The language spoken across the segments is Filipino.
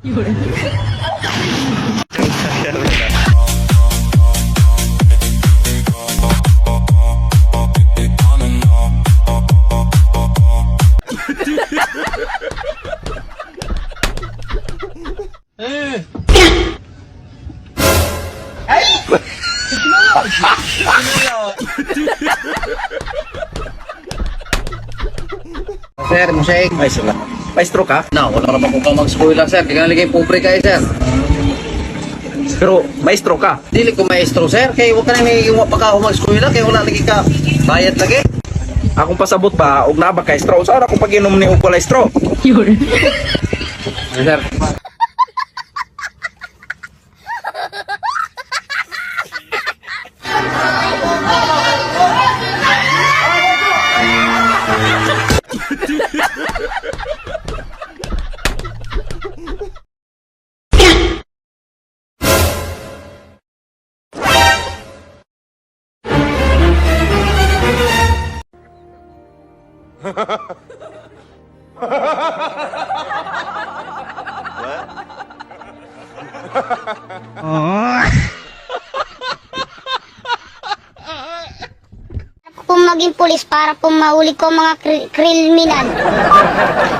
Sir, musik. Ay, sila. Maestro ka? No, wala naman kung mag-school lang, sir. Di ka naligay pobre kayo, sir. Pero maestro ka. Dili ko maestro, sir. Kaya huwag ka na nagiging pagka mag-school lang. Kaya wala lagi ka bayad lagi. Akong pasabot pa, og na ba ka estro? Saan ako pag-inom ni og wala estro? Sir. Kung maging pulis para po mahuli ko mga kriminal.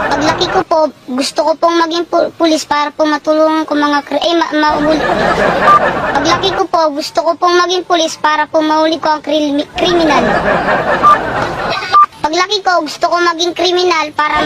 Paglaki ko po, gusto ko pong maging pulis para po matulungan ko mga mahuli. Paglaki ko po, gusto ko pong maging pulis para po mahuli ko ang kriminal. Paglaki ko, gusto ko maging kriminal para